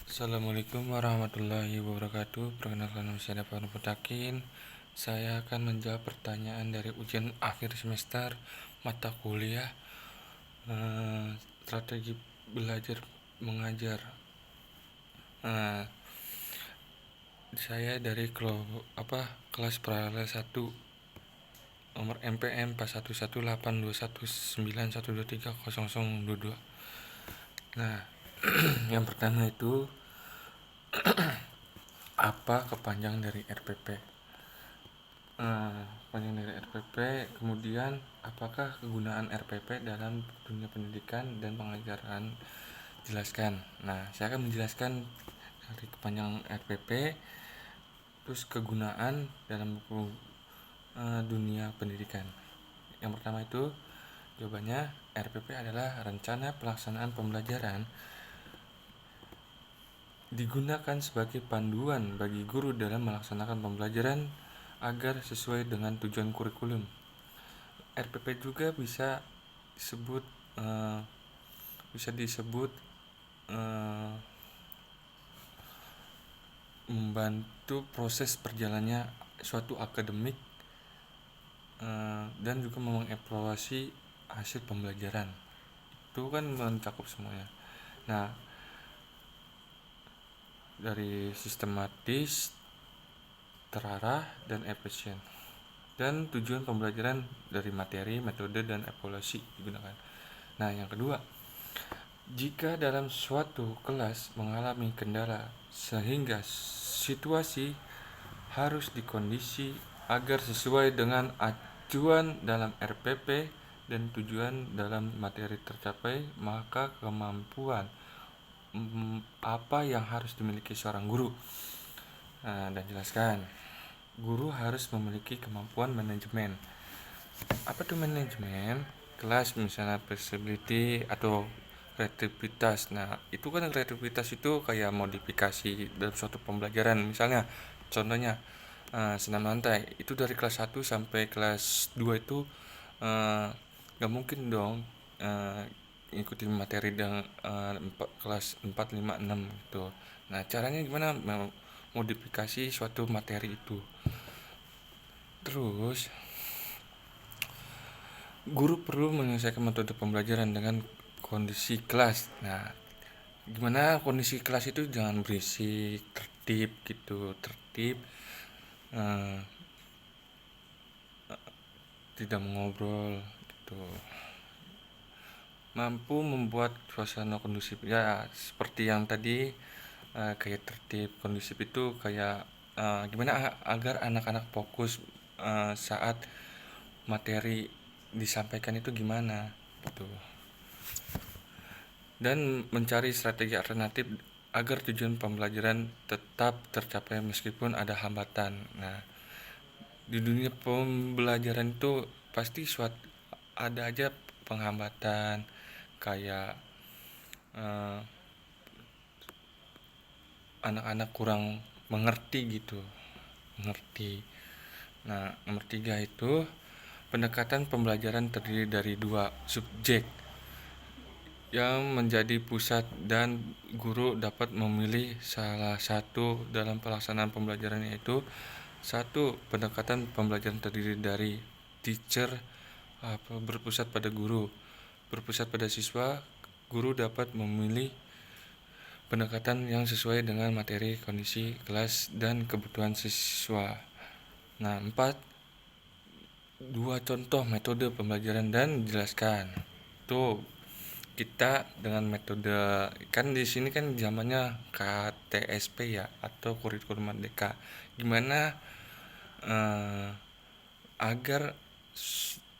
Assalamualaikum warahmatullahi wabarakatuh. Perkenalkan nama saya Davan Putakin. Saya akan menjawab pertanyaan dari ujian akhir semester mata kuliah strategi belajar mengajar. Nah, saya dari kelas paralel 1, nomor MPM 411821911230022. Nah, yang pertama itu apa kepanjangan dari RPP? Panjang dari RPP, kemudian apakah kegunaan RPP dalam dunia pendidikan dan pengajaran? Jelaskan. Nah, saya akan menjelaskan dari kepanjangan RPP, terus kegunaan dalam dunia pendidikan. Yang pertama itu jawabannya, RPP adalah rencana pelaksanaan pembelajaran, digunakan sebagai panduan bagi guru dalam melaksanakan pembelajaran agar sesuai dengan tujuan kurikulum. RPP juga bisa disebut membantu proses perjalannya suatu akademik dan juga mengevaluasi hasil pembelajaran. Itu kan mencakup semuanya. Nah, dari sistematis, terarah, dan efisien. Dan tujuan pembelajaran dari materi, metode, dan evaluasi digunakan. Nah, yang kedua, jika dalam suatu kelas mengalami kendala sehingga situasi harus dikondisi agar sesuai dengan acuan dalam RPP dan tujuan dalam materi tercapai, maka kemampuan apa yang harus dimiliki seorang guru? Dan jelaskan. Guru harus memiliki kemampuan manajemen. Apa tuh manajemen? Kelas misalnya flexibility atau kreativitas. Nah, itu kan kreativitas itu kayak modifikasi dalam suatu pembelajaran. Misalnya, contohnya senam lantai. Itu dari kelas 1 sampai kelas 2 itu gak mungkin dong ikutin materi dengan kelas 4, 5, 6 gitu. Nah, caranya gimana modifikasi suatu materi itu? Terus, guru perlu menyelesaikan metode pembelajaran dengan kondisi kelas. Nah, gimana kondisi kelas itu jangan berisik, tertib gitu, tidak mengobrol gitu. Mampu membuat suasana kondusif, ya seperti yang tadi, kayak tertib, kondusif itu kayak gimana agar anak-anak fokus saat materi disampaikan itu gimana gitu. Dan mencari strategi alternatif agar tujuan pembelajaran tetap tercapai meskipun ada hambatan. Nah, di dunia pembelajaran itu pasti ada aja penghambatan, kayak anak-anak kurang mengerti gitu. Nah, nomor 3 itu pendekatan pembelajaran terdiri dari 2 subjek yang menjadi pusat dan guru dapat memilih salah satu dalam pelaksanaan pembelajaran, yaitu 1. Pendekatan pembelajaran terdiri dari teacher berpusat pada guru, berpusat pada siswa. Guru dapat memilih pendekatan yang sesuai dengan materi, kondisi kelas, dan kebutuhan siswa. Nah, 4. 2 contoh metode pembelajaran dan jelaskan. Tuh, kita dengan metode, kan di sini kan zamannya KTSP ya, atau kurikulum merdeka. Gimana agar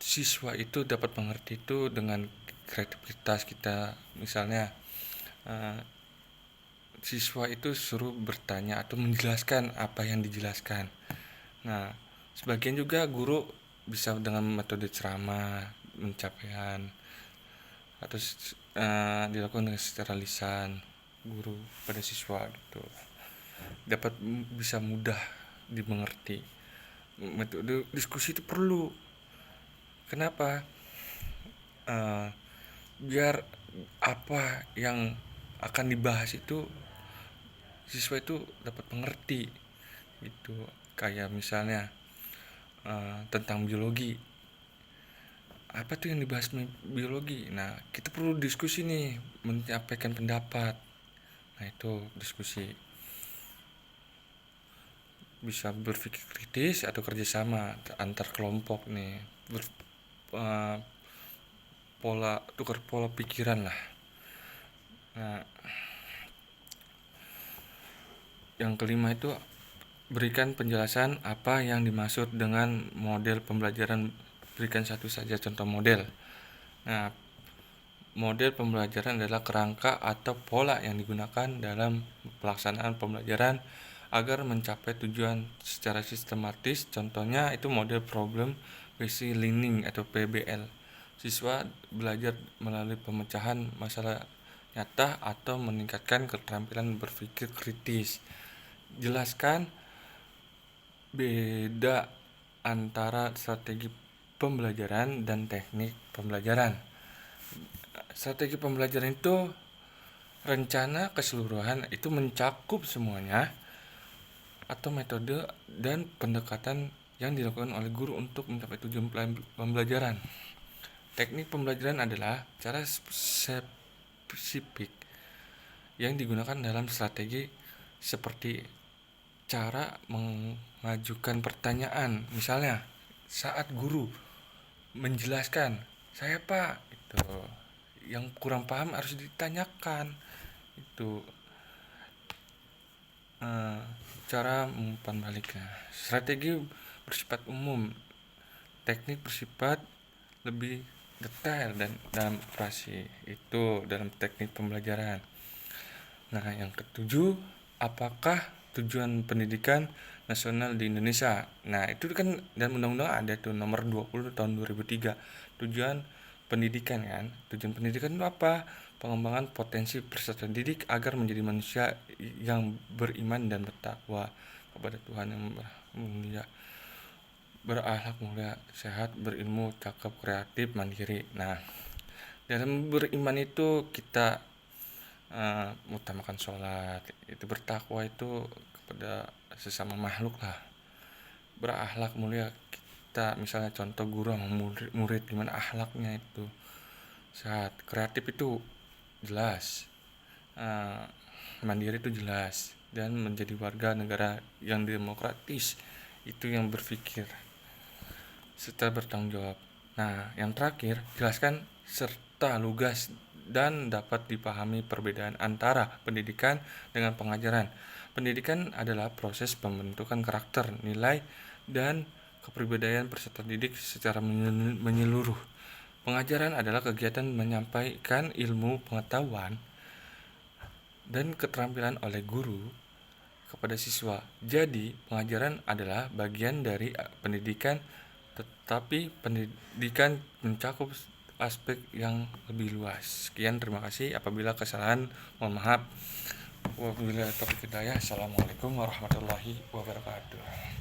siswa itu dapat mengerti itu dengan kreativitas kita. Misalnya siswa itu suruh bertanya atau menjelaskan apa yang dijelaskan. Nah, sebagian juga guru bisa dengan metode ceramah, pencapaian, atau dilakukan secara lisan guru pada siswa gitu, dapat bisa mudah dimengerti. Metode diskusi itu perlu. Kenapa? Biar apa yang akan dibahas itu siswa itu dapat mengerti gitu. Kayak misalnya tentang biologi, apa tuh yang dibahas biologi. Nah, kita perlu diskusi nih, menyampaikan pendapat. Nah, itu diskusi. Bisa berpikir kritis atau kerjasama antar kelompok nih, tukar pola pikiran lah. Nah, yang kelima itu berikan penjelasan apa yang dimaksud dengan model pembelajaran. Berikan satu saja contoh model. Nah, model pembelajaran adalah kerangka atau pola yang digunakan dalam pelaksanaan pembelajaran agar mencapai tujuan secara sistematis. Contohnya itu model problem based learning atau PBL. Siswa belajar melalui pemecahan masalah nyata atau meningkatkan keterampilan berpikir kritis. Jelaskan beda antara strategi pembelajaran dan teknik pembelajaran. Strategi pembelajaran itu rencana keseluruhan, itu mencakup semuanya, atau metode dan pendekatan yang dilakukan oleh guru untuk mencapai tujuan pembelajaran. Teknik pembelajaran adalah cara spesifik yang digunakan dalam strategi, seperti cara mengajukan pertanyaan. Misalnya saat guru menjelaskan, saya pak, itu yang kurang paham harus ditanyakan. Itu cara umpan baliknya. Strategi bersifat umum, teknik bersifat lebih detail dan dalam operasi. Itu dalam teknik pembelajaran. Nah, yang ketujuh, apakah tujuan pendidikan nasional di Indonesia? Nah, itu kan dalam undang-undang ada tuh nomor 20 tahun 2003, tujuan pendidikan kan. Tujuan pendidikan itu apa? Pengembangan potensi peserta didik agar menjadi manusia yang beriman dan bertakwa kepada Tuhan yang mulia, berakhlak mulia, sehat, berilmu, cakep, kreatif, mandiri. Nah, dalam beriman itu kita utamakan sholat, itu bertakwa itu kepada sesama makhluk lah, berakhlak mulia. Kita misalnya contoh guru sama murid gimana akhlaknya itu, sehat, kreatif itu jelas, mandiri itu jelas, dan menjadi warga negara yang demokratis, itu yang berpikir serta bertanggung jawab. Nah, yang terakhir, jelaskan serta lugas dan dapat dipahami perbedaan antara pendidikan dengan pengajaran. Pendidikan adalah proses pembentukan karakter, nilai, dan kepribadian peserta didik secara menyeluruh. Pengajaran adalah kegiatan menyampaikan ilmu, pengetahuan, dan keterampilan oleh guru kepada siswa. Jadi, pengajaran adalah bagian dari pendidikan, tetapi pendidikan mencakup aspek yang lebih luas. Sekian, terima kasih. Apabila kesalahan, mohon maaf. Wabillahi taufiq hidayah. Assalamualaikum warahmatullahi wabarakatuh.